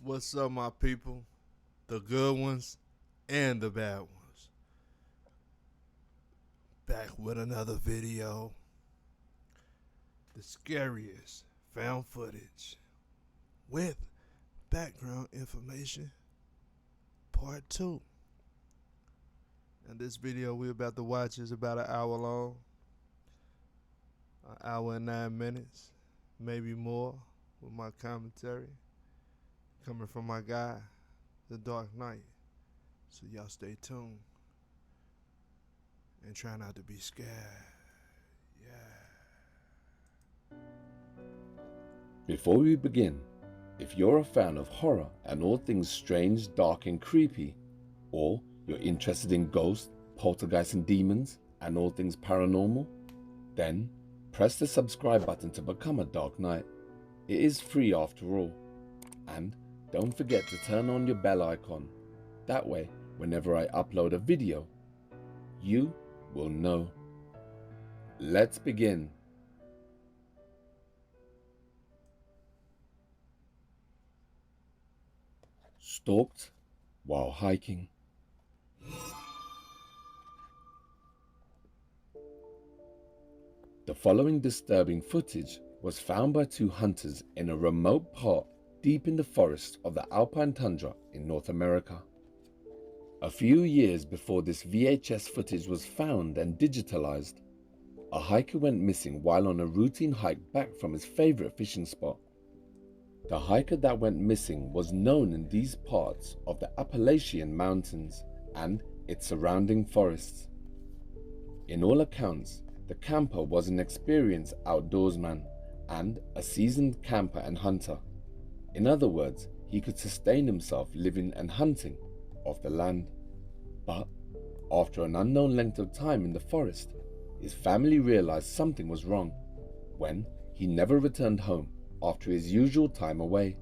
What's up, my people? The good ones and the bad ones. Back with another video. The scariest found footage with background information, part 2. And this video we're about to watch is about an hour long. An hour and 9 minutes, maybe more, with my commentary coming from my guy, The Dark Knight. So y'all stay tuned and try not to be scared. Yeah. Before we begin, if you're a fan of horror and all things strange, dark and creepy, or you're interested in ghosts, poltergeists and demons, and all things paranormal, then press the subscribe button to become a Dark Knight. It is free after all. And don't forget to turn on your bell icon. That way, whenever I upload a video, you will know. Let's begin. Stalked while hiking. The following disturbing footage was found by two hunters in a remote part deep in the forest of the Alpine Tundra in North America. A few years before this VHS footage was found and digitalized, a hiker went missing while on a routine hike back from his favorite fishing spot. The hiker that went missing was known in these parts of the Appalachian Mountains and its surrounding forests. In all accounts, the camper was an experienced outdoorsman and a seasoned camper and hunter. In other words, he could sustain himself living and hunting off the land. But after an unknown length of time in the forest, his family realized something was wrong when he never returned home after his usual time away.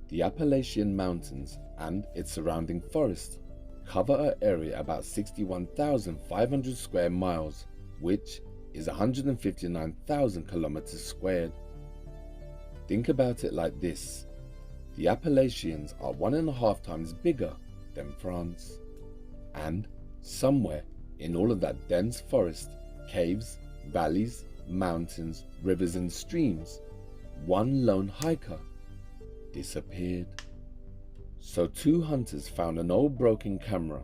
The Appalachian Mountains and its surrounding forest cover an area about 61,500 square miles, which is 159,000 kilometers squared. Think about it like this. The Appalachians are 1.5 times bigger than France. And somewhere in all of that dense forest, caves, valleys, mountains, rivers and streams, one lone hiker disappeared. So two hunters found an old broken camera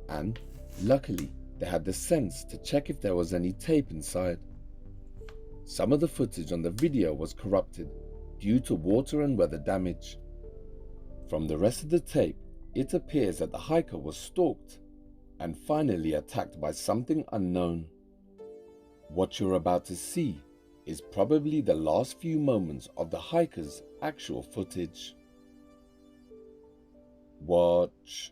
and luckily they had the sense to check if there was any tape inside. Some of the footage on the video was corrupted due to water and weather damage. From the rest of the tape, it appears that the hiker was stalked and finally attacked by something unknown. What you're about to see is probably the last few moments of the hiker's actual footage. Watch.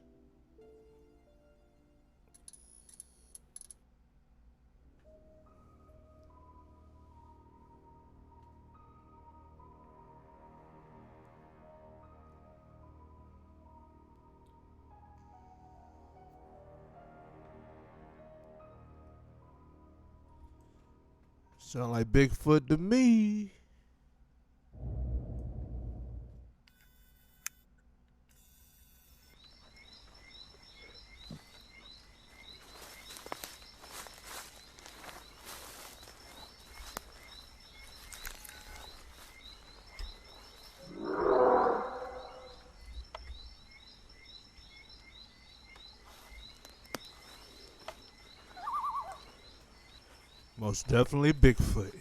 Sound like Bigfoot to me. Most definitely Bigfoot.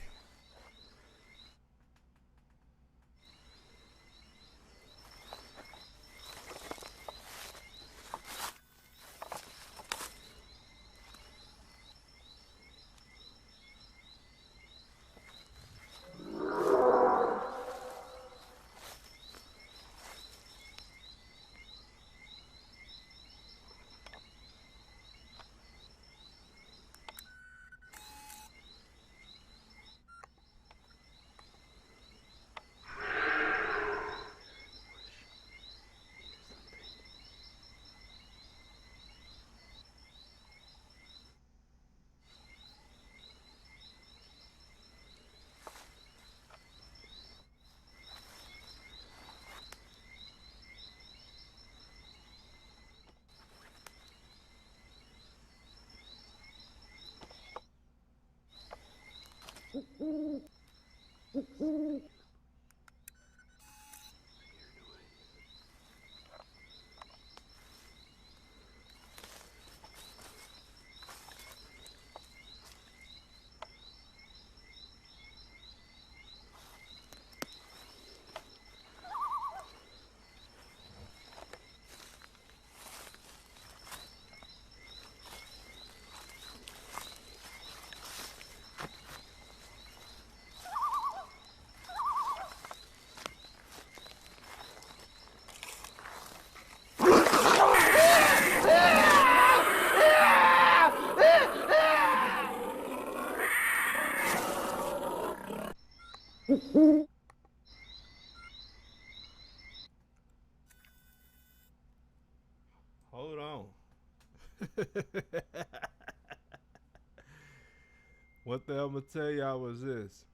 One thing I'm gonna tell y'all was this: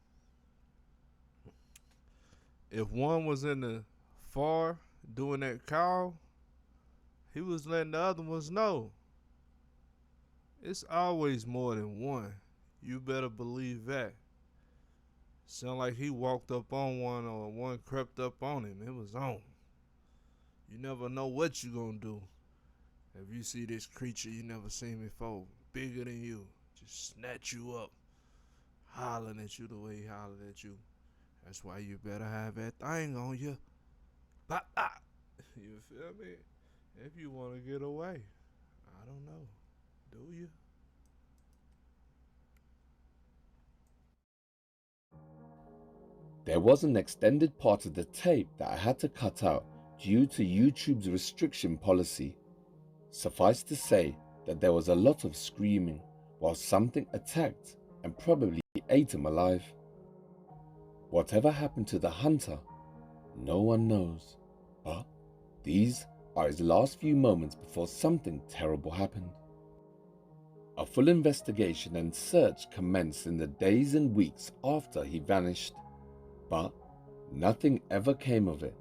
if one was in the far doing that call, he was letting the other ones know. It's always more than one. You better believe that. Sound like he walked up on one or one crept up on him. It was on. You never know what you gonna do. If you see this creature you never seen before, bigger than you, just snatch you up, hollering at you the way he hollered at you. That's why you better have that thing on you. Bop, bop. You feel me? If you want to get away. I don't know. Do you? There was an extended part of the tape that I had to cut out due to YouTube's restriction policy. Suffice to say that there was a lot of screaming while something attacked and probably ate him alive. Whatever happened to the hunter, no one knows, but these are his last few moments before something terrible happened. A full investigation and search commenced in the days and weeks after he vanished, but nothing ever came of it.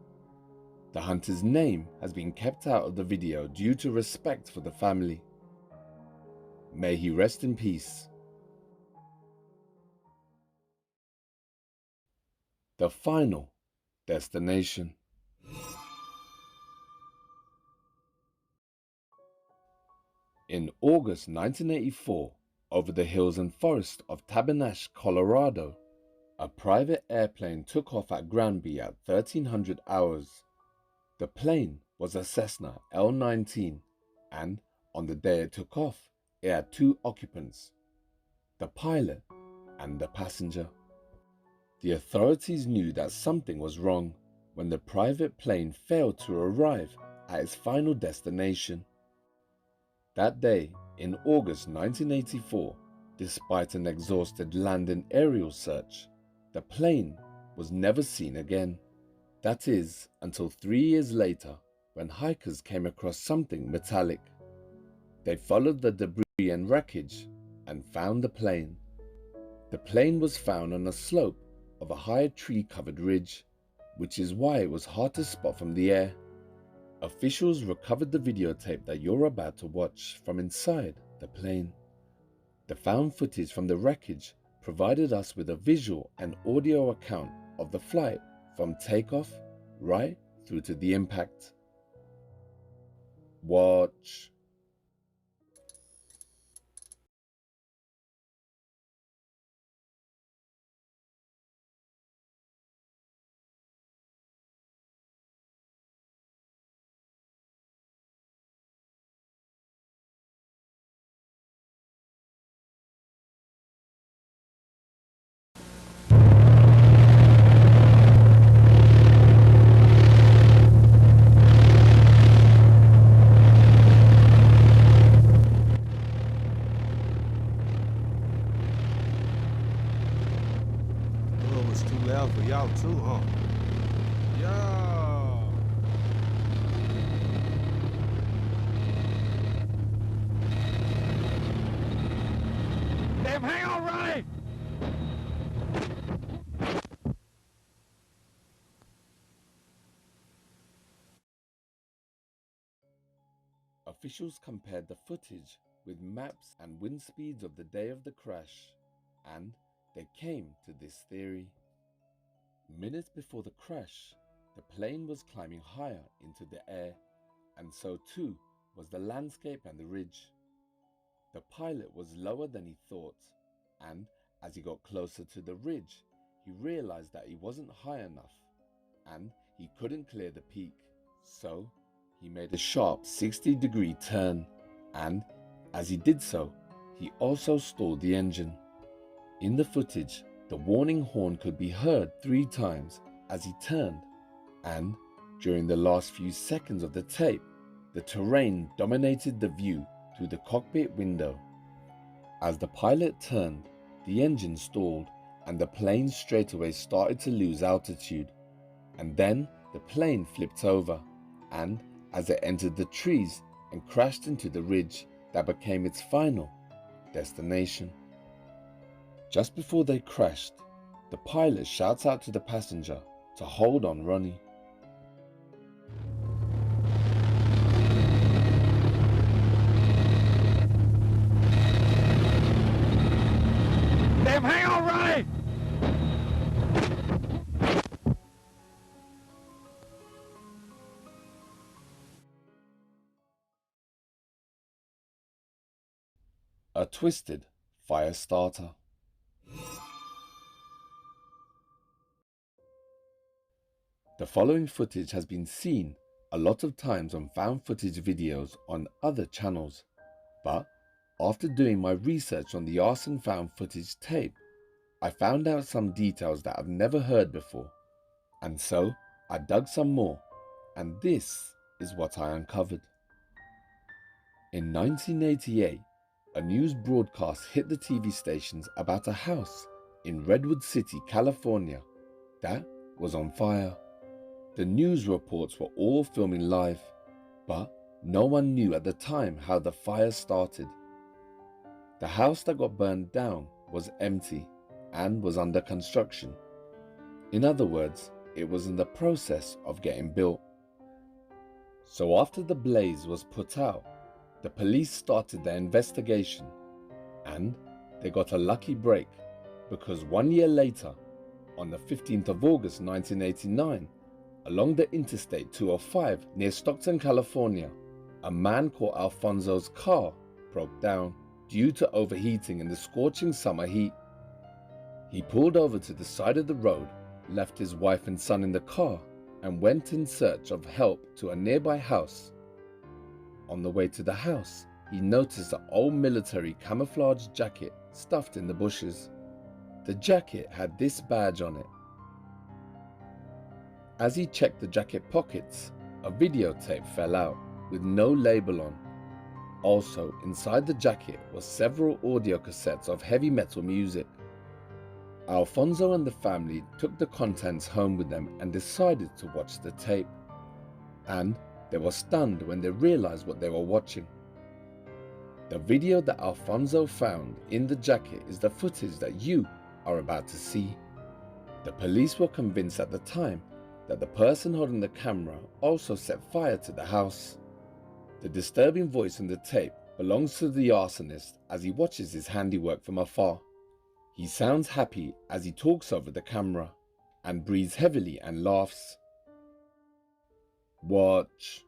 The hunter's name has been kept out of the video due to respect for the family. May he rest in peace. The final destination. In August 1984, over the hills and forest of Tabanash, Colorado, a private airplane took off at Granby at 1300 hours. The plane was a Cessna L-19, and on the day it took off, it had 2 occupants, the pilot and the passenger. The authorities knew that something was wrong when the private plane failed to arrive at its final destination. That day, in August 1984, despite an exhausted land and aerial search, the plane was never seen again. That is, until 3 years later, when hikers came across something metallic. They followed the debris and wreckage and found the plane. The plane was found on a slope of a high tree-covered ridge, which is why it was hard to spot from the air. Officials recovered the videotape that you're about to watch from inside the plane. The found footage from the wreckage provided us with a visual and audio account of the flight from takeoff right through to the impact. Watch. Oh, it was too loud for y'all too, huh? Yeah. Damn, hang on, Ronnie! Officials compared the footage with maps and wind speeds of the day of the crash, and they came to this theory. Minutes before the crash, the plane was climbing higher into the air, and so too was the landscape and the ridge. The pilot was lower than he thought, and as he got closer to the ridge, he realized that he wasn't high enough, and he couldn't clear the peak. So he made a sharp 60-degree turn, and as he did so, he also stalled the engine. In the footage, the warning horn could be heard 3 times as he turned, and during the last few seconds of the tape, the terrain dominated the view through the cockpit window. As the pilot turned, the engine stalled and the plane straightaway started to lose altitude. And then the plane flipped over, and as it entered the trees and crashed into the ridge, that became its final destination. Just before they crashed, the pilot shouts out to the passenger to hold on, Ronnie. Damn, hang on, Ronnie! A twisted fire starter. The following footage has been seen a lot of times on found footage videos on other channels, but after doing my research on the arson found footage tape, I found out some details that I've never heard before, and so I dug some more, and this is what I uncovered. In 1988, a news broadcast hit the TV stations about a house in Redwood City, California, that was on fire. The news reports were all filming live, but no one knew at the time how the fire started. The house that got burned down was empty and was under construction. In other words, it was in the process of getting built. So after the blaze was put out, the police started their investigation, and they got a lucky break because 1 year later, on the 15th of August 1989, along the Interstate 205 near Stockton, California, a man called Alfonso's car broke down due to overheating in the scorching summer heat. He pulled over to the side of the road, left his wife and son in the car, and went in search of help to a nearby house. On the way to the house, he noticed an old military camouflage jacket stuffed in the bushes. The jacket had this badge on it. As he checked the jacket pockets, a videotape fell out with no label on. Also, inside the jacket were several audio cassettes of heavy metal music. Alfonso and the family took the contents home with them and decided to watch the tape. And they were stunned when they realized what they were watching. The video that Alfonso found in the jacket is the footage that you are about to see. The police were convinced at the time that the person holding the camera also set fire to the house. The disturbing voice in the tape belongs to the arsonist as he watches his handiwork from afar. He sounds happy as he talks over the camera and breathes heavily and laughs. Watch.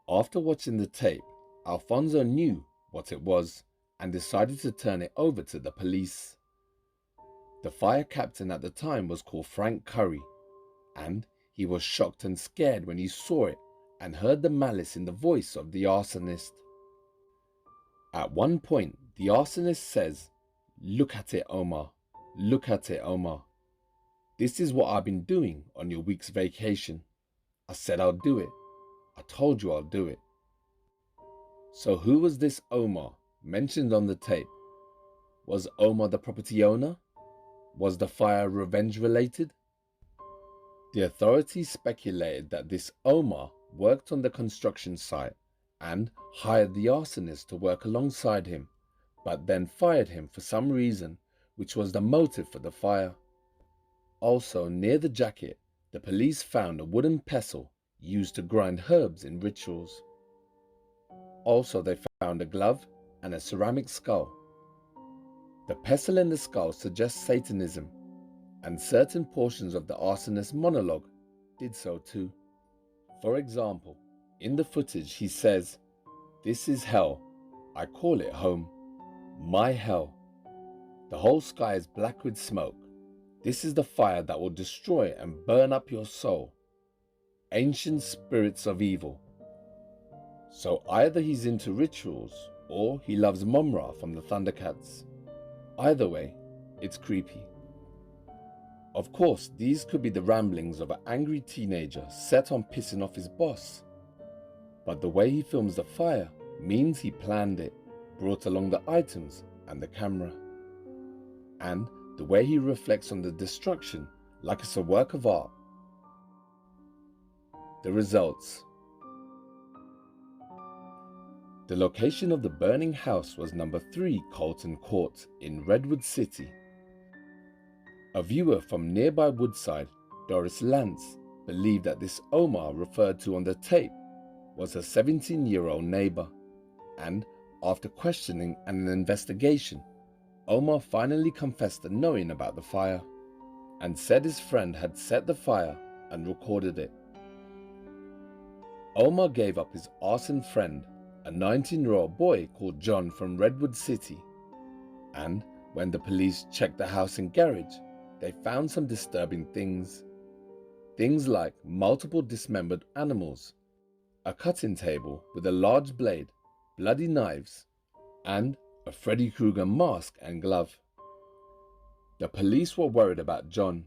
After watching the tape, Alfonso knew what it was and decided to turn it over to the police. The fire captain at the time was called Frank Curry, and he was shocked and scared when he saw it and heard the malice in the voice of the arsonist. At one point, the arsonist says, "Look at it, Omar. Look at it, Omar. This is what I've been doing on your week's vacation. I said I'll do it. I told you I'll do it." So who was this Omar mentioned on the tape? Was Omar the property owner? Was the fire revenge related? The authorities speculated that this Omar worked on the construction site and hired the arsonist to work alongside him, but then fired him for some reason, which was the motive for the fire. Also, near the jacket, the police found a wooden pestle used to grind herbs in rituals. Also, they found a glove and a ceramic skull. The pestle and the skull suggest Satanism, and certain portions of the arsonist's monologue did so too. For example, in the footage he says, "This is hell. I call it home. My hell. The whole sky is black with smoke. This is the fire that will destroy and burn up your soul. Ancient spirits of evil." So either he's into rituals or he loves Mumm-Ra from the Thundercats. Either way, it's creepy. Of course, these could be the ramblings of an angry teenager set on pissing off his boss. But the way he films the fire means he planned it, brought along the items and the camera. And the way he reflects on the destruction like it's a work of art. The results. The location of the burning house was number 3 Colton Court in Redwood City. A viewer from nearby Woodside, Doris Lance, believed that this Omar referred to on the tape was her 17-year-old neighbor, and after questioning and an investigation, Omar finally confessed to knowing about the fire, and said his friend had set the fire and recorded it. Omar gave up his arson friend, a 19-year-old boy called John from Redwood City, and when the police checked the house and garage, they found some disturbing things. Things like multiple dismembered animals, a cutting table with a large blade, bloody knives, and a Freddy Krueger mask and glove. The police were worried about John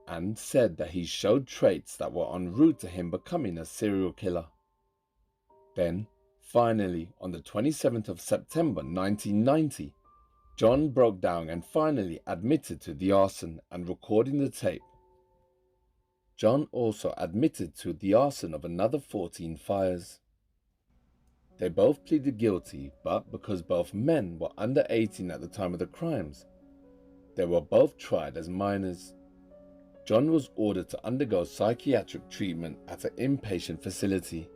and said that he showed traits that were en route to him becoming a serial killer. Then, finally, on the 27th of September 1990, John broke down and finally admitted to the arson and recording the tape. John also admitted to the arson of another 14 fires. They both pleaded guilty, but because both men were under 18 at the time of the crimes, they were both tried as minors. John was ordered to undergo psychiatric treatment at an inpatient facility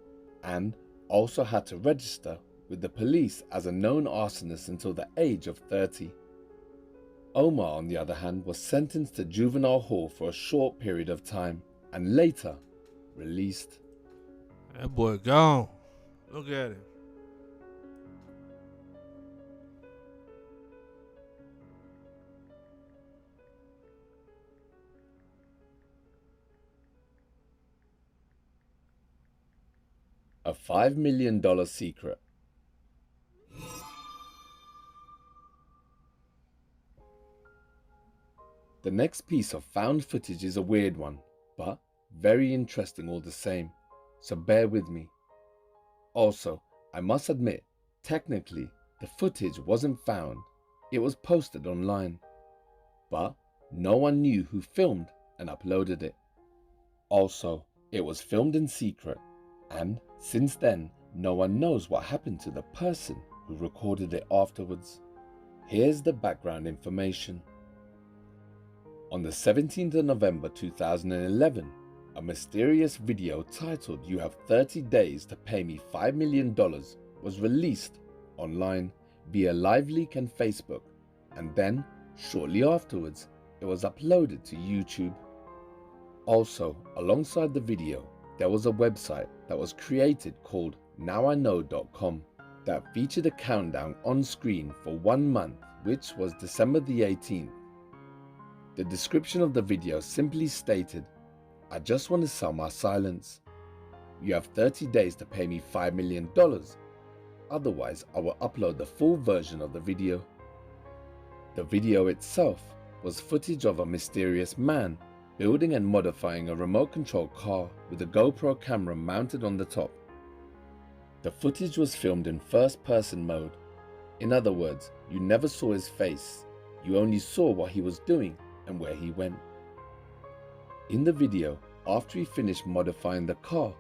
and also had to register with the police as a known arsonist until the age of 30. Omar, on the other hand, was sentenced to juvenile hall for a short period of time and later released. That boy gone. Look at him. A $5 million secret. The next piece of found footage is a weird one, but very interesting all the same, so bear with me. Also, I must admit, technically, the footage wasn't found, it was posted online, but no one knew who filmed and uploaded it. Also, it was filmed in secret, and since then, no one knows what happened to the person who recorded it afterwards. Here's the background information. On the 17th of November 2011, a mysterious video titled "You Have 30 Days to Pay Me $5 Million" was released online via LiveLeak and Facebook, and then, shortly afterwards, it was uploaded to YouTube. Also, alongside the video, there was a website that was created called NowIKnow.com that featured a countdown on screen for 1 month, which was December the 18th. The description of the video simply stated, "I just want to sell my silence. You have 30 days to pay me $5 million. Otherwise, I will upload the full version of the video." The video itself was footage of a mysterious man building and modifying a remote-controlled car with a GoPro camera mounted on the top. The footage was filmed in first-person mode. In other words, you never saw his face, you only saw what he was doing and where he went. In the video, after he finished modifying the car,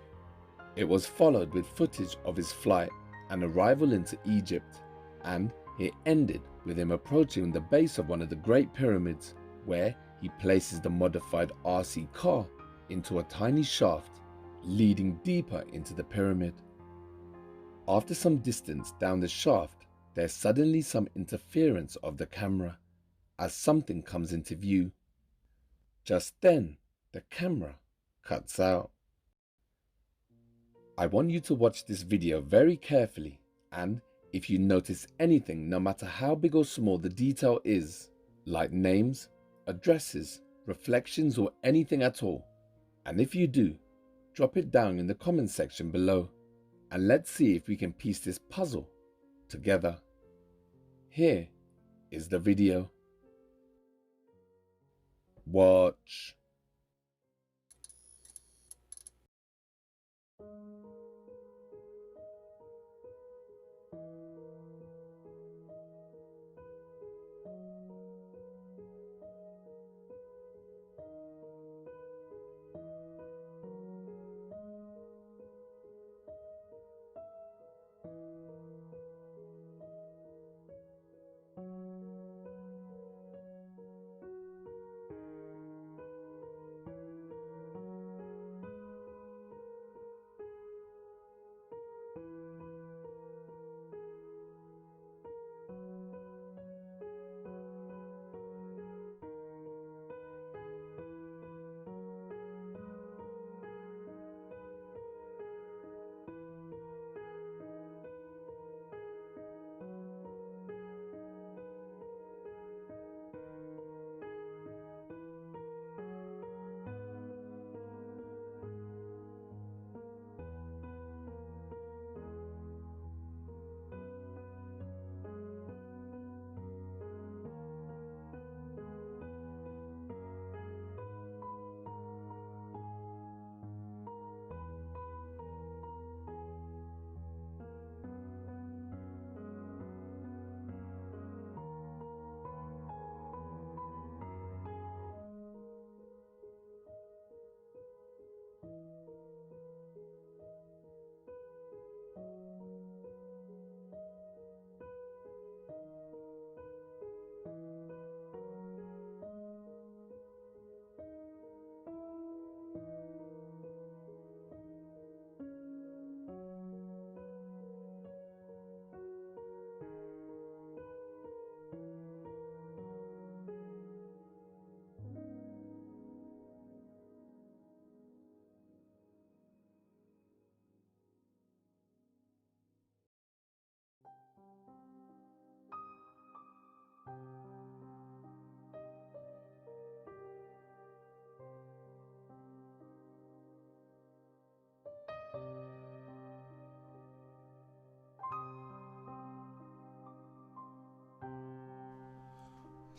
It was followed with footage of his flight and arrival into Egypt, and it ended with him approaching the base of one of the Great Pyramids, where he places the modified RC car into a tiny shaft leading deeper into the pyramid. After some distance down the shaft, there's suddenly some interference of the camera as something comes into view. Just then, the camera cuts out. I want you to watch this video very carefully, and if you notice anything, no matter how big or small the detail is, like names, addresses, reflections, or anything at all, and if you do, drop it down in the comment section below, and let's see if we can piece this puzzle together. Here is the video. Watch.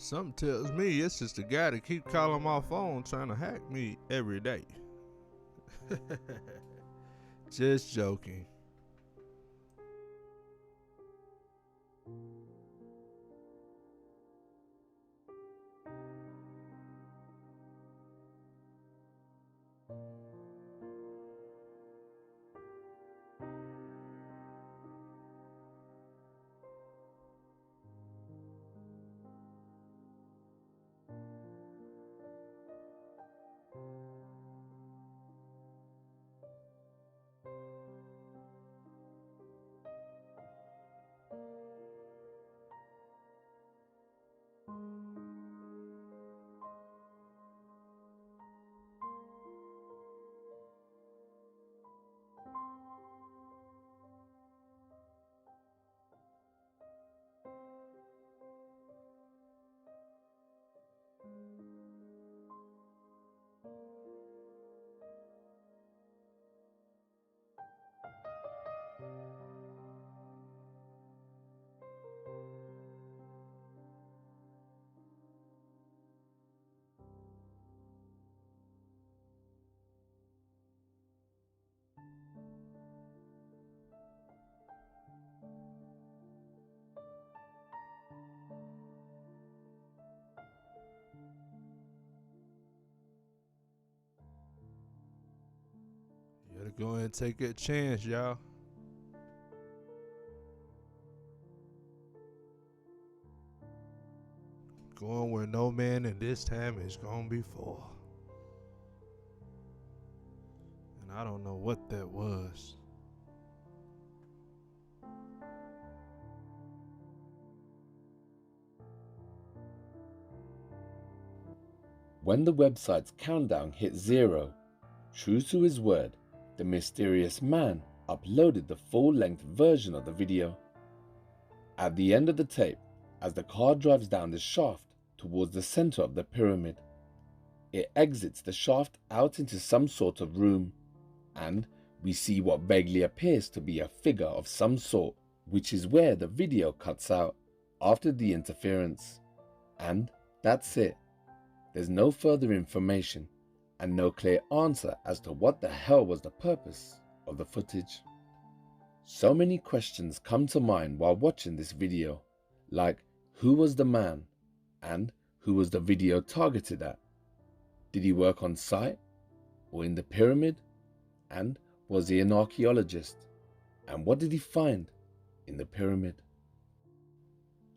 Something tells me it's just the guy that keep calling my phone trying to hack me every day. Just joking. Better go ahead and take that chance, y'all. Going where no man in this time is gone before. And I don't know what that was. When the website's countdown hit 0, true to his word, the mysterious man uploaded the full-length version of the video. At the end of the tape, as the car drives down the shaft towards the center of the pyramid, it exits the shaft out into some sort of room, and we see what vaguely appears to be a figure of some sort, which is where the video cuts out after the interference. And that's it. There's no further information and no clear answer as to what the hell was the purpose of the footage. So many questions come to mind while watching this video, like who was the man and who was the video targeted at? Did he work on site or in the pyramid? And was he an archaeologist? And what did he find in the pyramid?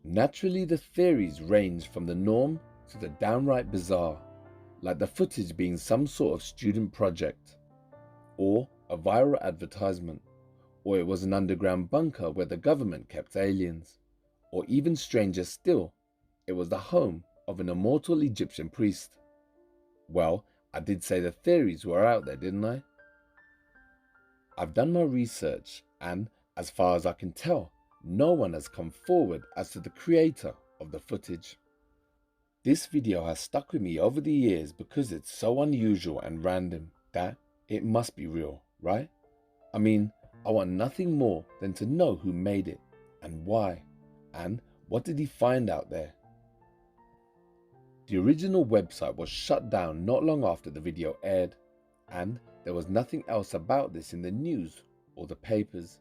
Naturally, the theories range from the norm to the downright bizarre, like the footage being some sort of student project, or a viral advertisement, or it was an underground bunker where the government kept aliens, or even stranger still, it was the home of an immortal Egyptian priest. Well, I did say the theories were out there, didn't I? I've done my research and, as far as I can tell, no one has come forward as to the creator of the footage. This video has stuck with me over the years because it's so unusual and random that it must be real, right? I mean, I want nothing more than to know who made it and why, and what did he find out there. The original website was shut down not long after the video aired, and there was nothing else about this in the news or the papers,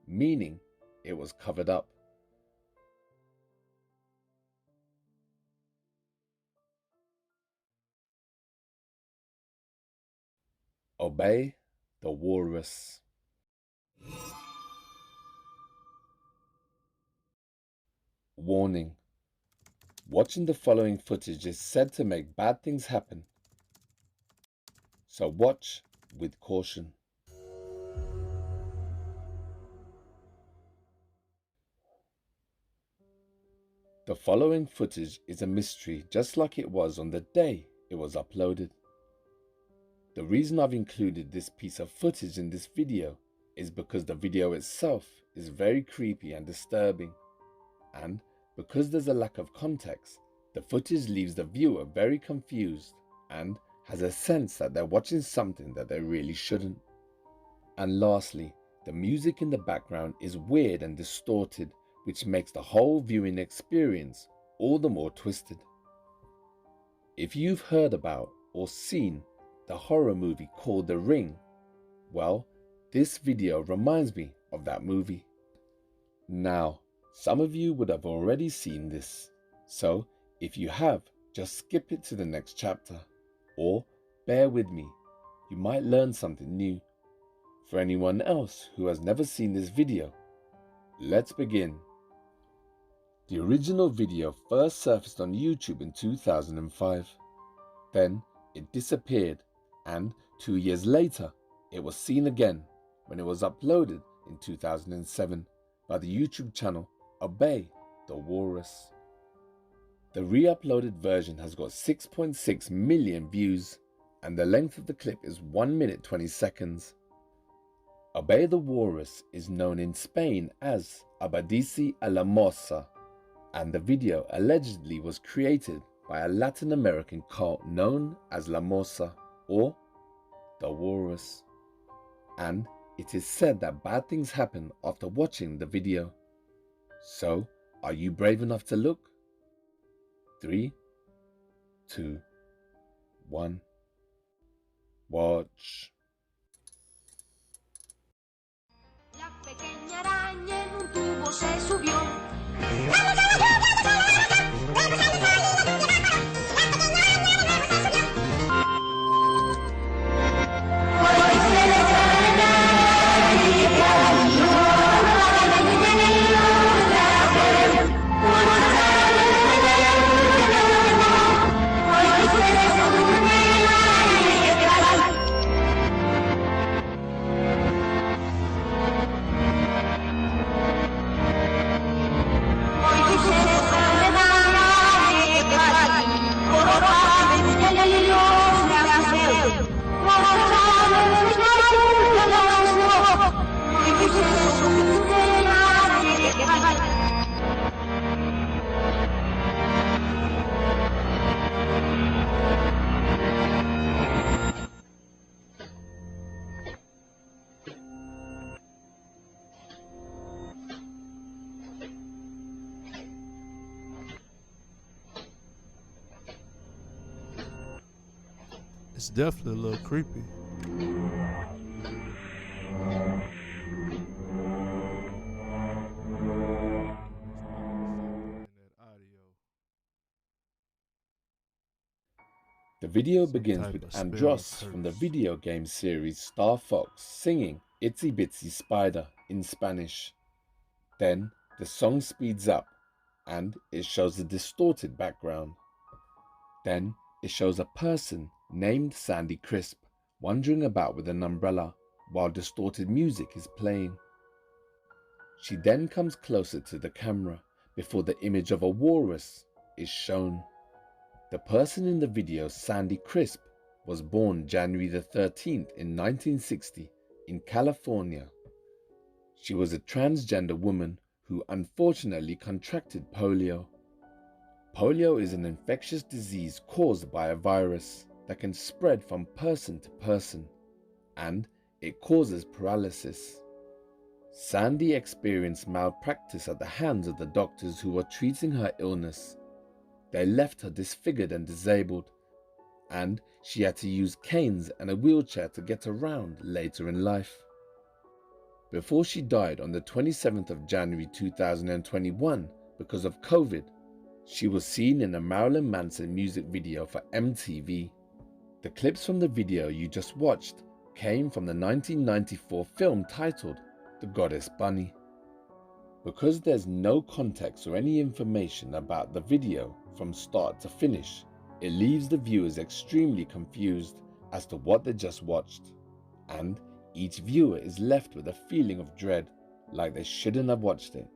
meaning it was covered up. Obey the Walrus. Warning. Watching the following footage is said to make bad things happen, so watch with caution. The following footage is a mystery, just like it was on the day it was uploaded. The reason I've included this piece of footage in this video is because the video itself is very creepy and disturbing, and because there's a lack of context, the footage leaves the viewer very confused and has a sense that they're watching something that they really shouldn't. And lastly, the music in the background is weird and distorted, which makes the whole viewing experience all the more twisted. If you've heard about or seen the horror movie called The Ring, well, this video reminds me of that movie. Now, some of you would have already seen this, so if you have, just skip it to the next chapter, or bear with me, you might learn something new. For anyone else who has never seen this video, let's begin. The original video first surfaced on YouTube in 2005. Then it disappeared, and 2 years later, it was seen again when it was uploaded in 2007 by the YouTube channel Obey the Walrus. The re-uploaded version has got 6.6 million views, and the length of the clip is 1 minute 20 seconds. Obey the Walrus is known in Spain as Obedece a la Mosa, and the video allegedly was created by a Latin American cult known as La Mosa, or the Walrus. And it is said that bad things happen after watching the video. So, are you brave enough to look? 3, 2, 1. Watch. La pequeña araña en un tubo se subió. Pues se le sale It's definitely a little creepy. The video Some begins type with of spell Andros curse. from the video game series Star Fox singing Itsy Bitsy Spider in Spanish. Then the song speeds up and it shows a distorted background. Then it shows a person named Sandy Crisp wandering about with an umbrella while distorted music is playing. She then comes closer to the camera before the image of a walrus is shown. The person in the video, Sandy Crisp, was born January the 13th in 1960 in California. She was a transgender woman who unfortunately contracted polio. Polio is an infectious disease caused by a virus that can spread from person to person, and it causes paralysis. Sandy experienced malpractice at the hands of the doctors who were treating her illness. They left her disfigured and disabled, and she had to use canes and a wheelchair to get around later in life. Before she died on the 27th of January 2021 because of COVID, she was seen in a Marilyn Manson music video for MTV. The clips from the video you just watched came from the 1994 film titled The Goddess Bunny. Because there's no context or any information about the video from start to finish, it leaves the viewers extremely confused as to what they just watched, and each viewer is left with a feeling of dread, like they shouldn't have watched it.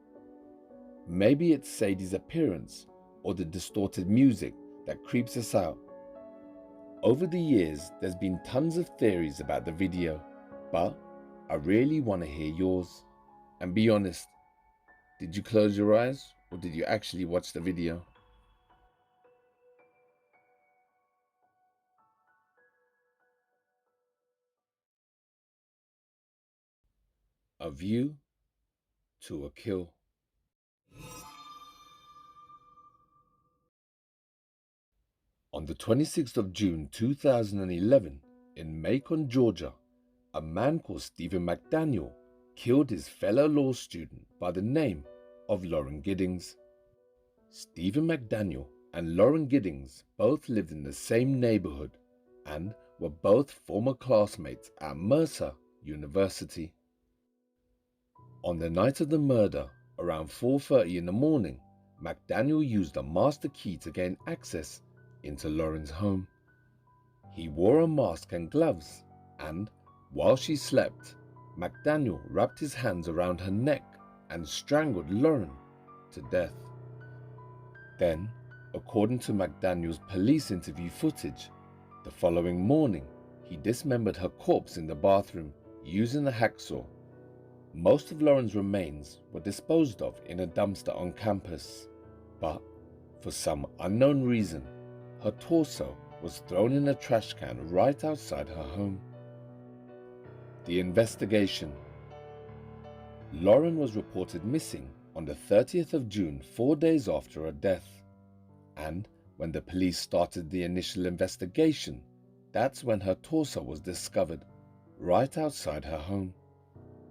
Maybe it's Sadie's appearance or the distorted music that creeps us out. Over the years, there's been tons of theories about the video, but I really want to hear yours. And be honest, did you close your eyes or did you actually watch the video? A View to a Kill. On the 26th of June 2011, in Macon, Georgia, a man called Stephen McDaniel killed his fellow law student by the name of Lauren Giddings. Stephen McDaniel and Lauren Giddings both lived in the same neighborhood and were both former classmates at Mercer University. On the night of the murder, around 4:30 in the morning, McDaniel used a master key to gain access into Lauren's home. He wore a mask and gloves, and while she slept, McDaniel wrapped his hands around her neck and strangled Lauren to death. Then, according to McDaniel's police interview footage, the following morning he dismembered her corpse in the bathroom using a hacksaw. Most of Lauren's remains were disposed of in a dumpster on campus, but for some unknown reason, her torso was thrown in a trash can right outside her home. The investigation. Lauren was reported missing on the 30th of June, 4 days after her death. And when the police started the initial investigation, that's when her torso was discovered right outside her home.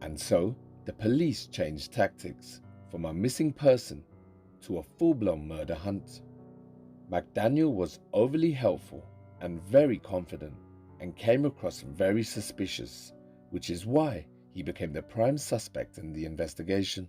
And so the police changed tactics from a missing person to a full-blown murder hunt. McDaniel was overly helpful and very confident and came across very suspicious, which is why he became the prime suspect in the investigation.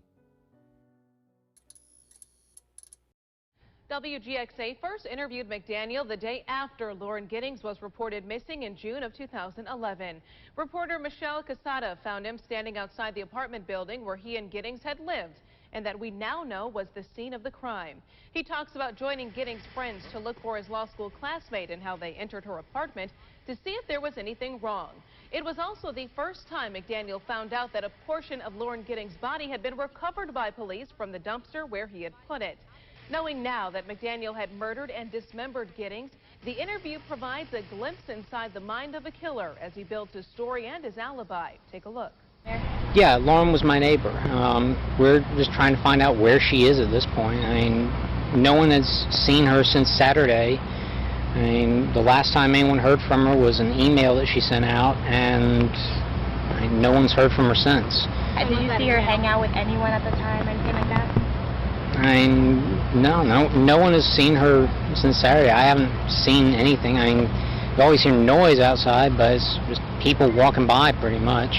WGXA first interviewed McDaniel the day after Lauren Giddings was reported missing in June of 2011. Reporter Michelle Casada found him standing outside the apartment building where he and Giddings had lived, and that we now know was the scene of the crime. He talks about joining Giddings' friends to look for his law school classmate and how they entered her apartment to see if there was anything wrong. It was also the first time McDaniel found out that a portion of Lauren Giddings' body had been recovered by police from the dumpster where he had put it. Knowing now that McDaniel had murdered and dismembered Giddings, the interview provides a glimpse inside the mind of a killer as he builds his story and his alibi. Take a look. Yeah, Lauren was my neighbor. We're just trying to find out where she is at this point. I mean, no one has seen her since Saturday. I mean, the last time anyone heard from her was an email that she sent out, and no one's heard from her since. Did you see her hang out with anyone at the time or anything like that? I mean, no one has seen her since Saturday. I haven't seen anything. I mean, you always hear noise outside, but it's just people walking by pretty much.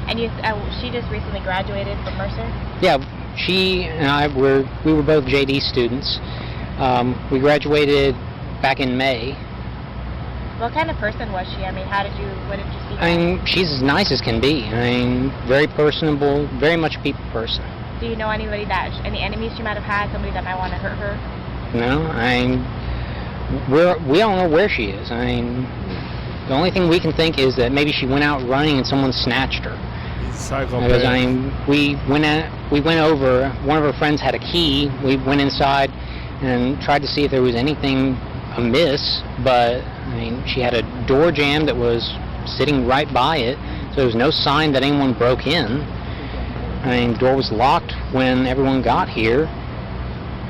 And she just recently graduated from Mercer? Yeah, she and I we were both JD students. We graduated back in May. What kind of person was she? I mean, what did you see? I mean, she's as nice as can be. I mean, very personable, very much a people person. Do you know any enemies she might have had, somebody that might want to hurt her? No, we don't know where she is. I mean, the only thing we can think is that maybe she went out running and someone snatched her. He's a psychopath. Because I mean, we went over. One of her friends had a key. We went inside and tried to see if there was anything amiss, but I mean, she had a door jamb that was sitting right by it, so there was no sign that anyone broke in. I mean, the door was locked when everyone got here.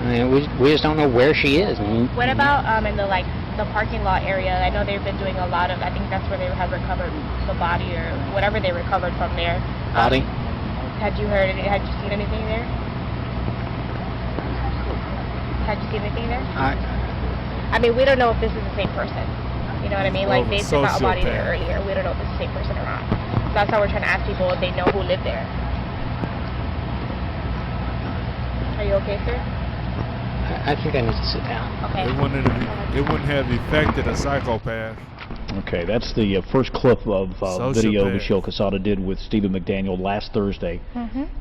I mean, we just don't know where she is. What about in the parking lot area? I know they've been doing a lot of, I think that's where they have recovered the body or whatever they recovered from there. Body? Had you seen anything there? Had you seen anything there? I mean, we don't know if this is the same person. You know what I mean? Like, they took out a body there earlier. We don't know if it's the same person or not. So that's why we're trying to ask people if they know who lived there. Are you okay, sir? I think I need to sit down. Okay. It wouldn't have affected a psychopath. Okay, that's the first clip of video Sociopath. Michelle Quesada did with Stephen McDaniel last Thursday,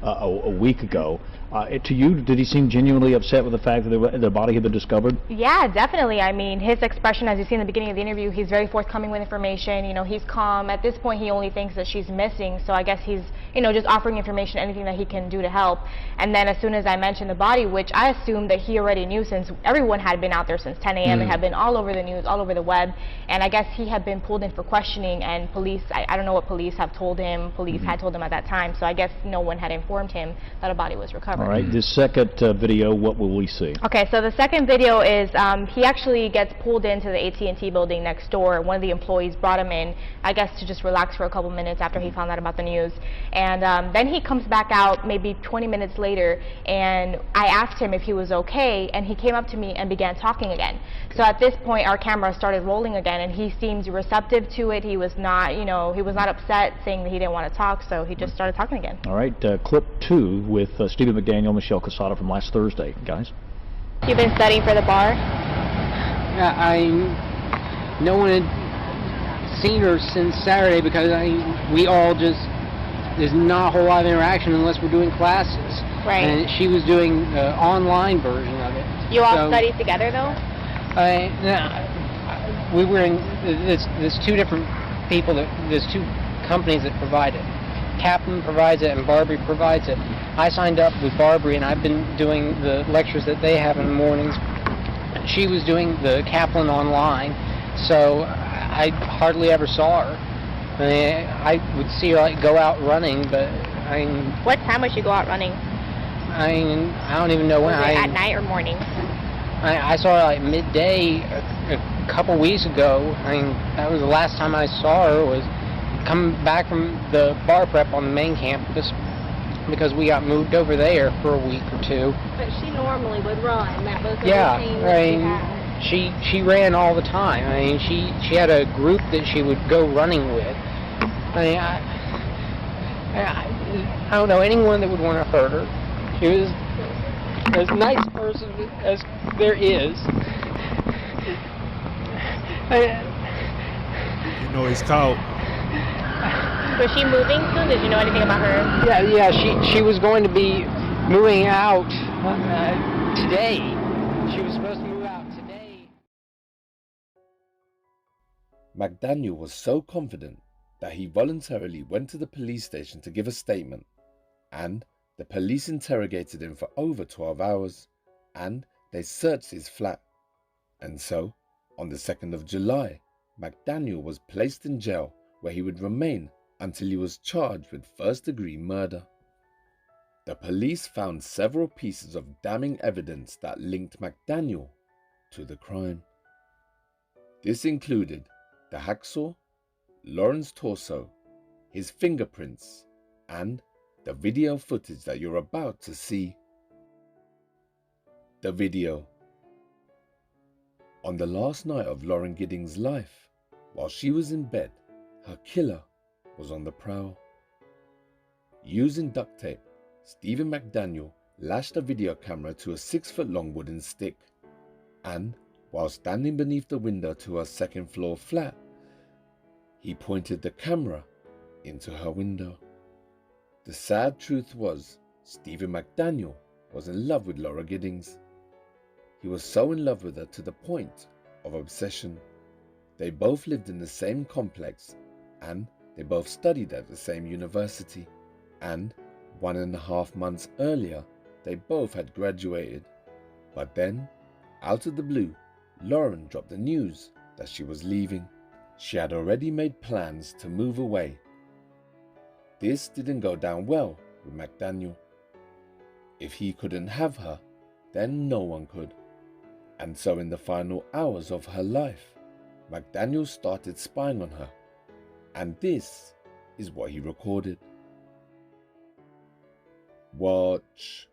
a week ago. To you, did he seem genuinely upset with the fact that the body had been discovered? Yeah, definitely. I mean, his expression, as you see in the beginning of the interview, he's very forthcoming with information. You know, he's calm. At this point, he only thinks that she's missing, so I guess he's, just offering information, anything that he can do to help. And then as soon as I mentioned the body, which I assumed that he already knew since everyone had been out there since 10 a.m. It had been all over the news, all over the web, and I guess he had been pulled in for questioning, and police, I don't know what police have told him. Police had told him at that time, so I guess no one had informed him that a body was recovered. All right, this second video, what will we see? Okay, so the second video is he actually gets pulled into the AT&T building next door. One of the employees brought him in, I guess, to just relax for a couple minutes after he found out about the news. And then he comes back out maybe 20 minutes later, and I asked him if he was okay, and he came up to me and began talking again. So at this point, our camera started rolling again, and he seemed receptive to it. He was not, he was not upset, saying that he didn't want to talk, so he just started talking again. All right, clip 2 with Stephen McDaniel, Michelle Quesada from last Thursday, guys. You've been studying for the bar? Yeah, no one had seen her since Saturday because there's not a whole lot of interaction unless we're doing classes. Right. And she was doing the online version of it. You all studied together, though? We were in, there's two different people, there's two companies that provide it. Kaplan provides it and Barbary provides it. I signed up with Barbary and I've been doing the lectures that they have in the mornings. She was doing the Kaplan online, so I hardly ever saw her. I would see her go out running, but What time would she go out running? I don't even know when. Was it at night or morning? I saw her midday a couple weeks ago. That was the last time I saw her, was coming back from the bar prep on the main campus because we got moved over there for a week or two. But she normally would run. That was the routine that she had. She ran all the time. She had a group that she would go running with. I don't know anyone that would want to hurt her. She was as nice a person as there is. He's caught. Was she moving soon? Did you know anything about her? Yeah. She was going to be moving out today. She was supposed to move out today. McDaniel was so confident that he voluntarily went to the police station to give a statement, and the police interrogated him for over 12 hours, and they searched his flat. And so, on the 2nd of July, McDaniel was placed in jail where he would remain until he was charged with first-degree murder. The police found several pieces of damning evidence that linked McDaniel to the crime. This included the hacksaw, Lauren's torso, his fingerprints, and the video footage that you're about to see. The video. On the last night of Lauren Giddings' life, while she was in bed, her killer was on the prowl. Using duct tape, Stephen McDaniel lashed a video camera to a 6-foot-long wooden stick, and while standing beneath the window to her second-floor flat, he pointed the camera into her window. The sad truth was, Stephen McDaniel was in love with Laura Giddings. He was so in love with her to the point of obsession. They both lived in the same complex, and they both studied at the same university. And 1.5 months earlier, they both had graduated. But then, out of the blue, Lauren dropped the news that she was leaving. She had already made plans to move away. This didn't go down well with McDaniel. If he couldn't have her, then no one could. And so in the final hours of her life, McDaniel started spying on her. And this is what he recorded. Watch.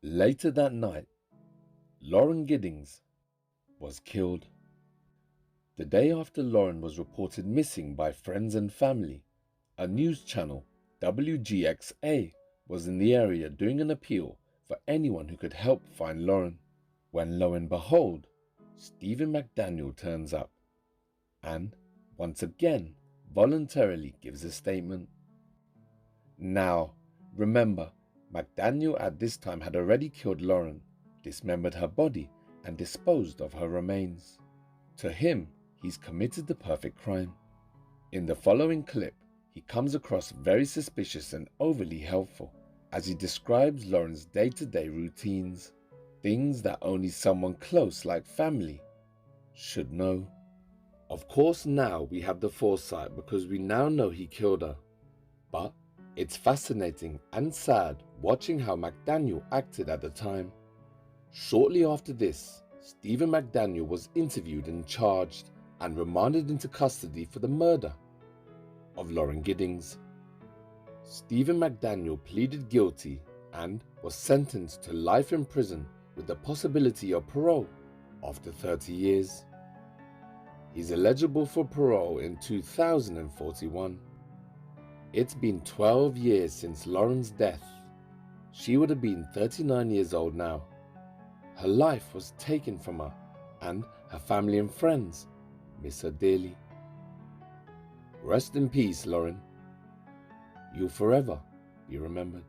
Later that night, Lauren Giddings was killed. The day after Lauren was reported missing by friends and family, a news channel, WGXA, was in the area doing an appeal for anyone who could help find Lauren. When lo and behold, Stephen McDaniel turns up and, once again, voluntarily gives a statement. Now, remember, McDaniel at this time had already killed Lauren, dismembered her body, and disposed of her remains. To him, he's committed the perfect crime. In the following clip, he comes across very suspicious and overly helpful as he describes Lauren's day-to-day routines, things that only someone close like family should know. Of course, now we have the foresight because we now know he killed her, but it's fascinating and sad watching how McDaniel acted at the time. Shortly after this, Stephen McDaniel was interviewed and charged and remanded into custody for the murder of Lauren Giddings. Stephen McDaniel pleaded guilty and was sentenced to life in prison with the possibility of parole after 30 years. He's eligible for parole in 2041. It's been 12 years since Lauren's death. She would have been 39 years old now. Her life was taken from her, and her family and friends miss her dearly. Rest in peace, Lauren. You'll forever be remembered.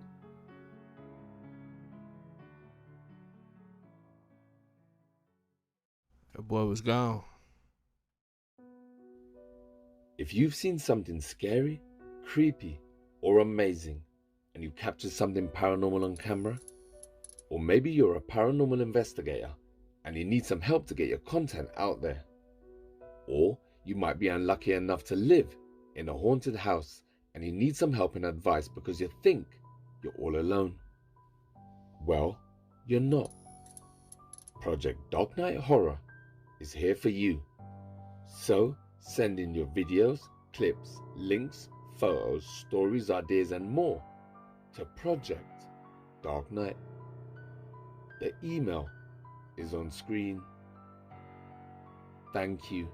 That boy was gone. If you've seen something scary, creepy, or amazing, and you captured something paranormal on camera, or maybe you're a paranormal investigator and you need some help to get your content out there, or you might be unlucky enough to live in a haunted house and you need some help and advice because you think you're all alone. Well, you're not. Project Dark Night Horror is here for you. So send in your videos, clips, links, photos, stories, ideas, and more to Project Dark Night. The email is on screen. Thank you.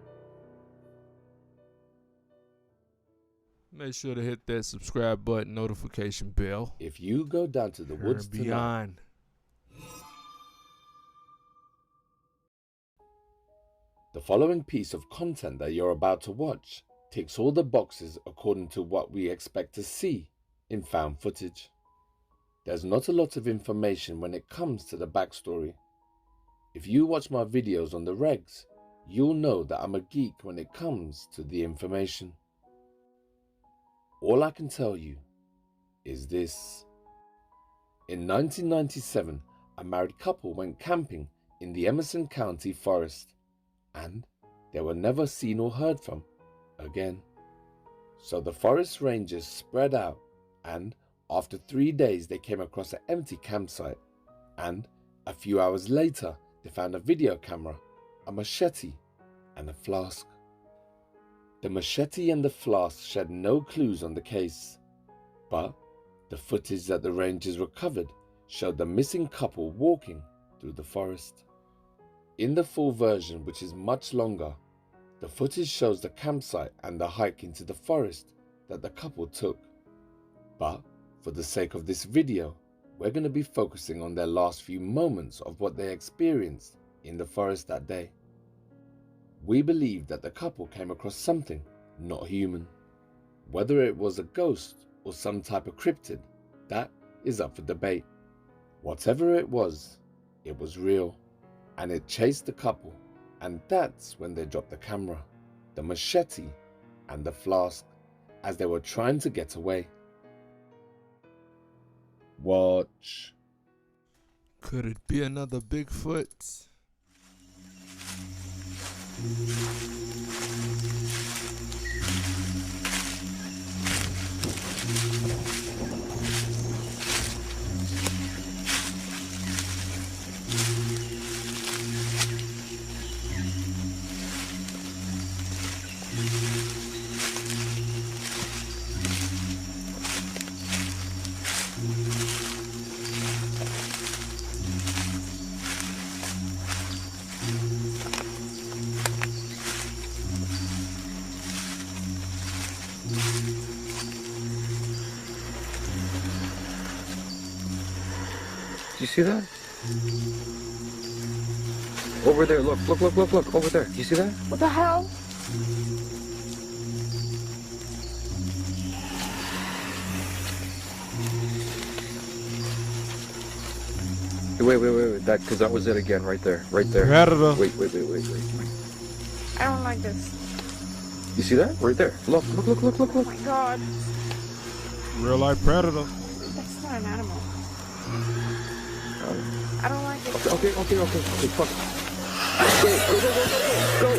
Make sure to hit that subscribe button, notification bell. If you go down to the woods and tonight, beyond. the following piece of content that you're about to watch ticks all the boxes according to what we expect to see in found footage. There's not a lot of information when it comes to the backstory. If you watch my videos on the regs, you'll know that I'm a geek when it comes to the information. All I can tell you is this. In 1997, a married couple went camping in the Emerson County forest, and they were never seen or heard from again. So the forest rangers spread out, and after 3 days they came across an empty campsite, and a few hours later they found a video camera, a machete, and a flask. The machete and the flask shed no clues on the case, but the footage that the rangers recovered showed the missing couple walking through the forest. In the full version, which is much longer, the footage shows the campsite and the hike into the forest that the couple took. But for the sake of this video, we're going to be focusing on their last few moments of what they experienced in the forest that day. We believe that the couple came across something not human. Whether it was a ghost or some type of cryptid, that is up for debate. Whatever it was real, and it chased the couple, and that's when they dropped the camera, the machete, and the flask as they were trying to get away. Watch. Could it be another Bigfoot? Do you see that? Over there, look, over there. Do you see that? What the hell? Wait, because that was it again, right there. Predator. Wait. I don't like this. You see that? Right there. Look. Oh my god. Real life predator. That's not an animal. I don't like it. Okay, fuck. Go.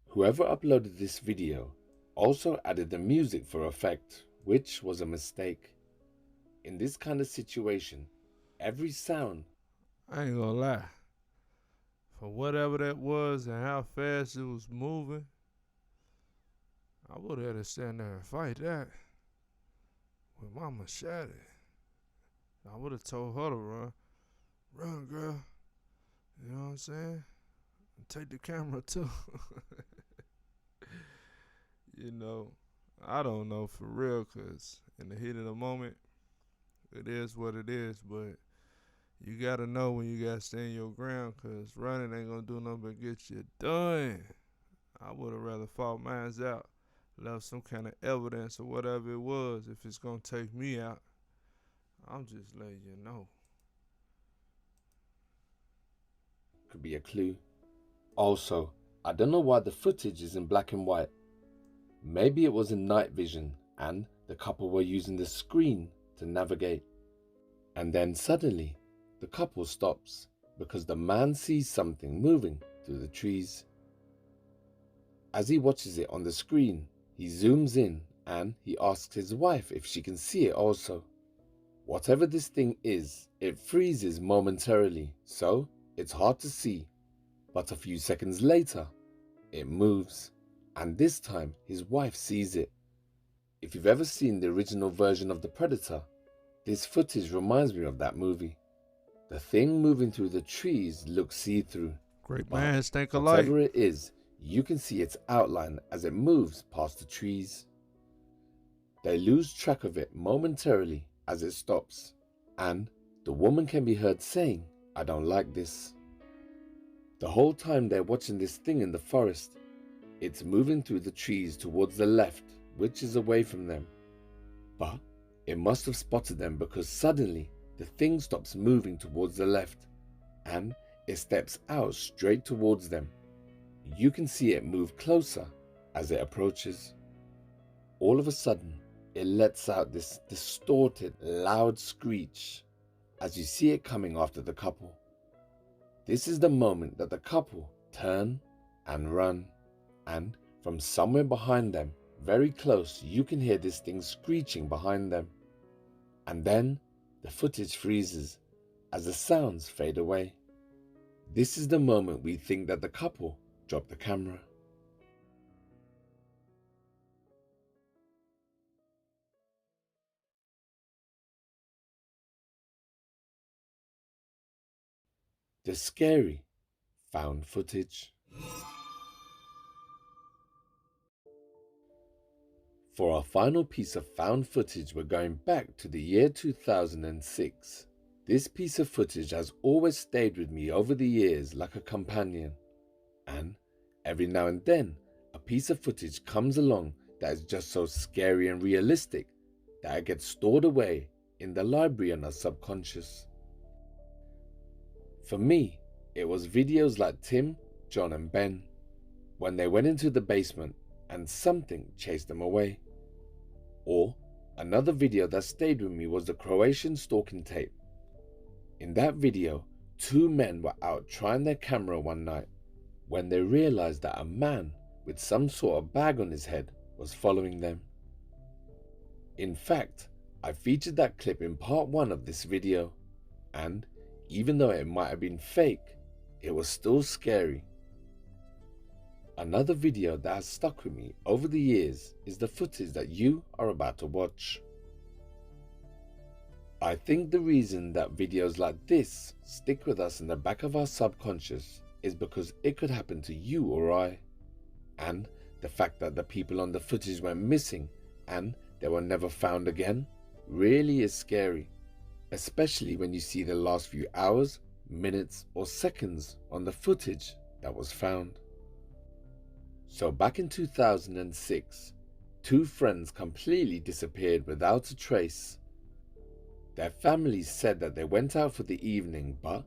Whoever uploaded this video also added the music for effect, which was a mistake. In this kind of situation, every sound... I ain't gonna lie. For whatever that was and how fast it was moving, I would have had to stand there and fight that with my machete. I would have told her to run. Run, girl. You know what I'm saying? And take the camera too. You know, I don't know for real, because in the heat of the moment, it is what it is, but you got to know when you got to stand your ground, because running ain't going to do nothing but get you done. I would have rather fought mines out, left some kind of evidence or whatever it was. If it's going to take me out, I'm just letting you know. Could be a clue. Also, I don't know why the footage is in black and white. Maybe it was in night vision and the couple were using the screen to navigate. And then suddenly, the couple stops because the man sees something moving through the trees. As he watches it on the screen, he zooms in and he asks his wife if she can see it also. Whatever this thing is, it freezes momentarily, so it's hard to see. But a few seconds later, it moves, and this time his wife sees it. If you've ever seen the original version of The Predator, this footage reminds me of that movie. The thing moving through the trees looks see-through. Great minds think alike. Whatever it is, you can see its outline as it moves past the trees. They lose track of it momentarily as it stops, and the woman can be heard saying, "I don't like this." The whole time they're watching this thing in the forest, it's moving through the trees towards the left, which is away from them. But it must have spotted them because suddenly the thing stops moving towards the left, and it steps out straight towards them. You can see it move closer as it approaches. All of a sudden, it lets out this distorted, loud screech as you see it coming after the couple. This is the moment that the couple turn and run, and from somewhere behind them, very close, you can hear this thing screeching behind them. And then the footage freezes as the sounds fade away. This is the moment we think that the couple dropped the camera. The scary found footage. For our final piece of found footage, we're going back to the year 2006. This piece of footage has always stayed with me over the years like a companion. And every now and then, a piece of footage comes along that is just so scary and realistic that it gets stored away in the library in our subconscious. For me, it was videos like Tim, John and Ben, when they went into the basement and something chased them away. Or another video that stayed with me was the Croatian stalking tape. In that video, two men were out trying their camera one night when they realized that a man with some sort of bag on his head was following them. In fact, I featured that clip in part 1 of this video, and even though it might have been fake, it was still scary. Another video that has stuck with me over the years is the footage that you are about to watch. I think the reason that videos like this stick with us in the back of our subconscious is because it could happen to you or I, and the fact that the people on the footage went missing and they were never found again really is scary, especially when you see the last few hours, minutes or seconds on the footage that was found. So back in 2006, two friends completely disappeared without a trace. Their families said that they went out for the evening, but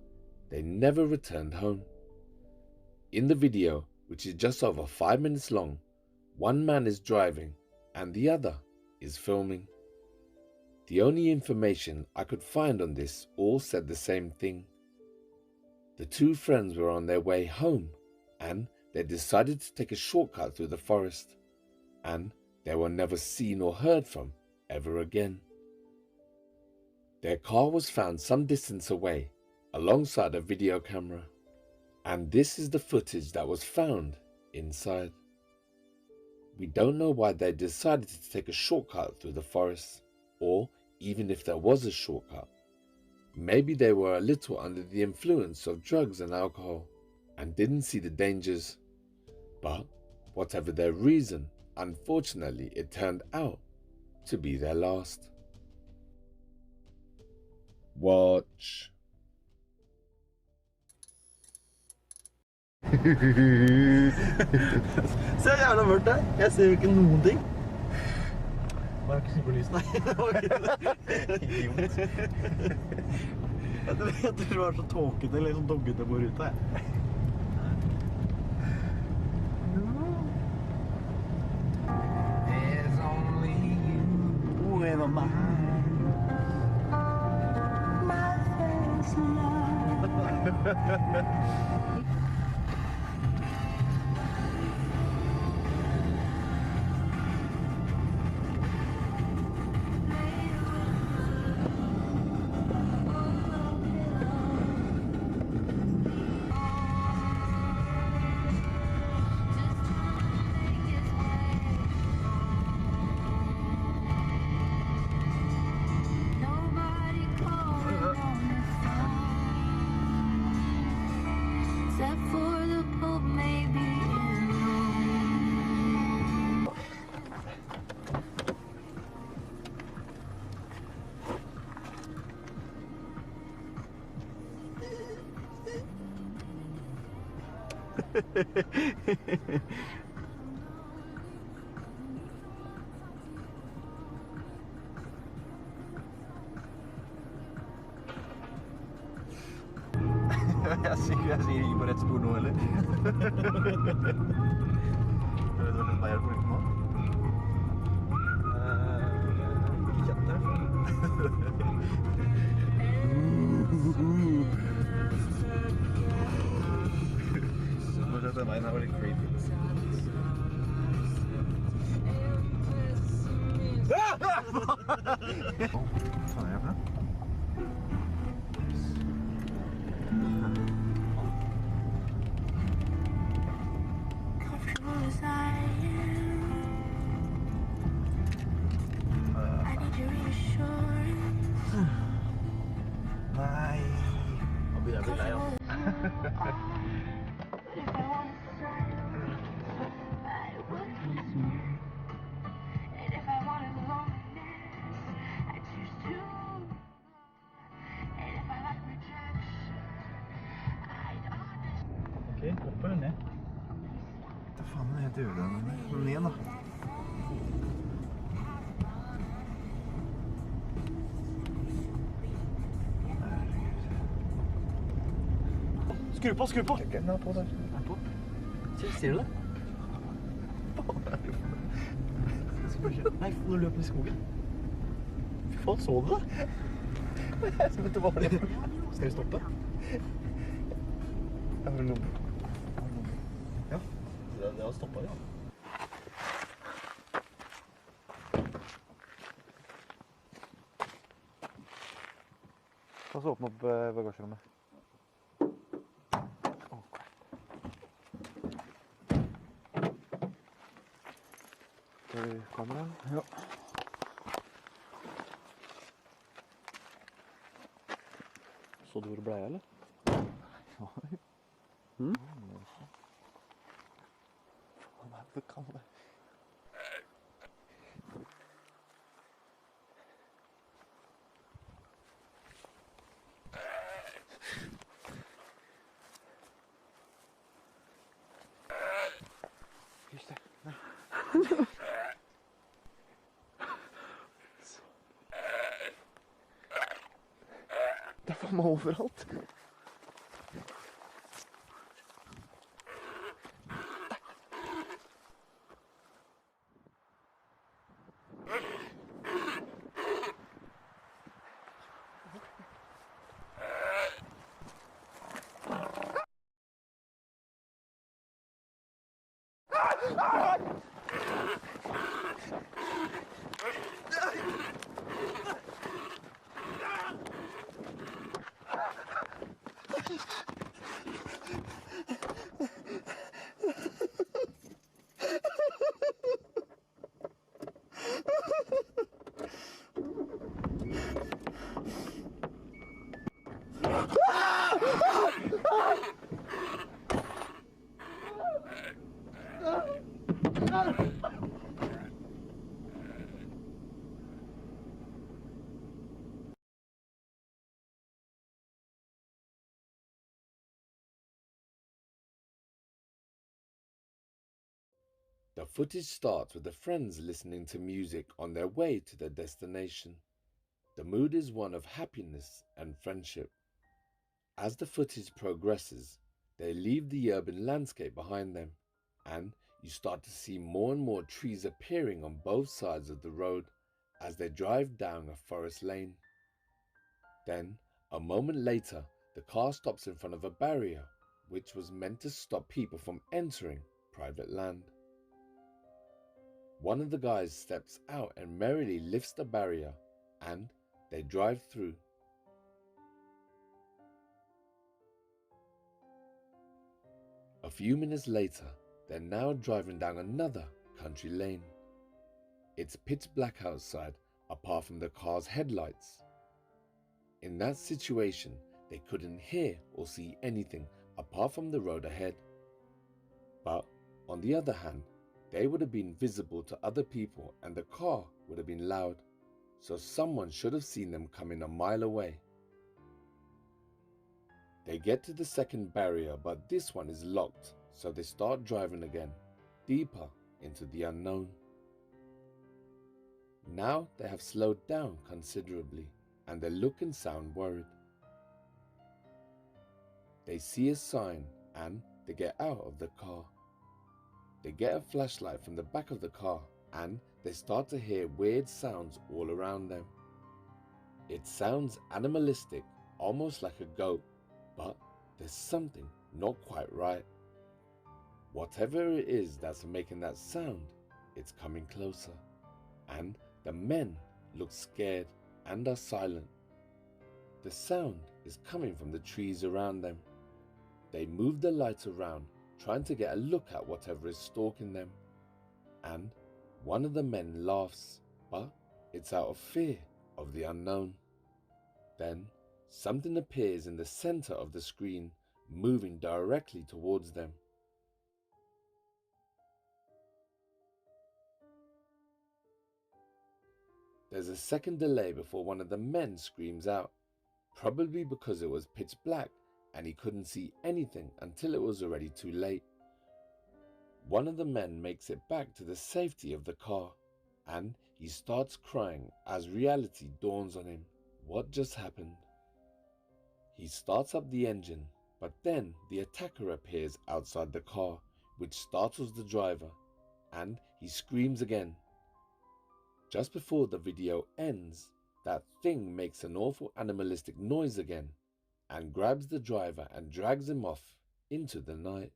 they never returned home. In the video, which is just over 5 minutes long, one man is driving and the other is filming. The only information I could find on this all said the same thing. The two friends were on their way home and they decided to take a shortcut through the forest, and they were never seen or heard from ever again. Their car was found some distance away alongside a video camera, and this is the footage that was found inside. We don't know why they decided to take a shortcut through the forest, or even if there was a shortcut. Maybe they were a little under the influence of drugs and alcohol and didn't see the dangers. But whatever their reason, unfortunately it turned out to be their last. Watch. Se jævla mørkt der. Jeg ser jo ikke noen ting. Bare ikke på lyset, nei. Idiot. Jeg tror det var så tåkete eller sånn doggete på ruta. There's only you with a mind. My face Except for the Pope, maybe in Rome. Jeg sier ikke på rett spor nå, eller? Hva er det mer på rett nå? Ikke kjent det. Fortsatt den veien her var litt creepy. Hva faen er det for noe? Comfortable as I am, I need your reassurance. Nei. Nå begynner jeg å bli lei, altså. But if I want to serve, I would. And if I wanted loneliness, I choose to. And if I like rejection, I don't. Ok, opp eller ned? Da faen, den er helt ødelig. Ned, da. Skru på, skru på! Den er på der. Den er på. Ser du det? Nei, nå løper den i skogen. Fy faen, så du det? Jeg vet ikke hva det er. Skal vi stoppe? Ja, men nå... Ja, det har stoppet, ja. La oss åpne opp bagasjerommet. Skal vi kamera? Ja. Så du hvor det ble, eller? Nei. Nei, det kan det. Just det. Nei. Det er faen meg overalt. The footage starts with the friends listening to music on their way to their destination. The mood is one of happiness and friendship. As the footage progresses, they leave the urban landscape behind them, and you start to see more and more trees appearing on both sides of the road as they drive down a forest lane. Then, a moment later, the car stops in front of a barrier, which was meant to stop people from entering private land. One of the guys steps out and merrily lifts the barrier, and they drive through. A few minutes later, they're now driving down another country lane. It's pitch black outside, apart from the car's headlights. In that situation, they couldn't hear or see anything apart from the road ahead. But on the other hand, they would have been visible to other people and the car would have been loud, so someone should have seen them coming a mile away. They get to the second barrier, but this one is locked, so they start driving again, deeper into the unknown. Now they have slowed down considerably and they look and sound worried. They see a sign and they get out of the car. They get a flashlight from the back of the car and they start to hear weird sounds all around them. It sounds animalistic, almost like a goat, but there's something not quite right. Whatever it is that's making that sound, it's coming closer, and the men look scared and are silent. The sound is coming from the trees around them. They move the light around, trying to get a look at whatever is stalking them, and one of the men laughs, but it's out of fear of the unknown. Then something appears in the center of the screen, moving directly towards them. There's a second delay before one of the men screams out, probably because it was pitch black and he couldn't see anything until it was already too late. One of the men makes it back to the safety of the car, and he starts crying as reality dawns on him. What just happened? He starts up the engine, but then the attacker appears outside the car, which startles the driver, and he screams again. Just before the video ends, that thing makes an awful animalistic noise again and grabs the driver and drags him off into the night.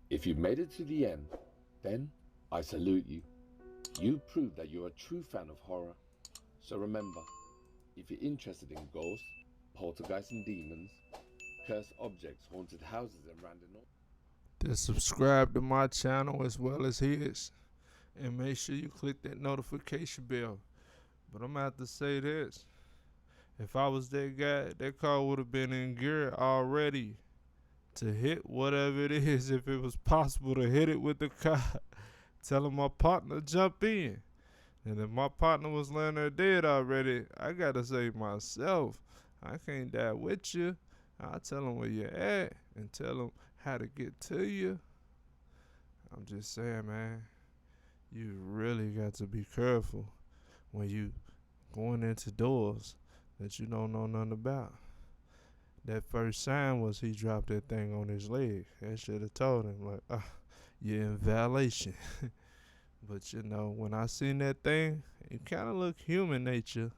If you've made it to the end, then I salute you. You prove that you're a true fan of horror. So remember, if you're interested in ghosts, poltergeists and demons, cursed objects, haunted houses and random... Then subscribe to my channel as well as his. And make sure you click that notification bell. But I'm going to have to say this. If I was that guy, that car would have been in gear already to hit whatever it is, if it was possible to hit it with the car. Telling my partner to jump in. And if my partner was laying there dead already, I got to save myself. I can't die with you. I'll tell him where you're at and tell him how to get to you. I'm just saying, man, you really got to be careful when you going into doors that you don't know nothing about. That first sign was he dropped that thing on his leg. I should have told him, like, you're in violation. But, you know, when I seen that thing, it kind of looked human nature.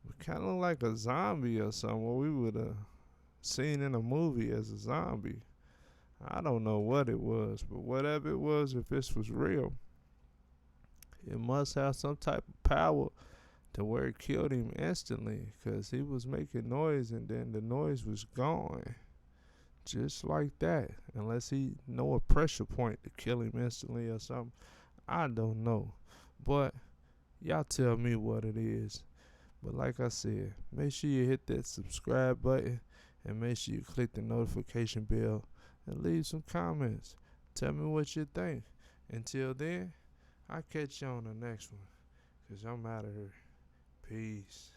It kind of looked like a zombie or something, what we would have seen in a movie as a zombie. I don't know what it was, but whatever it was, if this was real, it must have some type of power to where it killed him instantly, because he was making noise and then the noise was gone. Just like that. Unless he know a pressure point to kill him instantly or something. I don't know. But y'all tell me what it is. But like I said, make sure you hit that subscribe button And make sure you click the notification bell and leave some comments. Tell me what you think. Until then, I'll catch you on the next one, 'cause I'm out of here. Peace.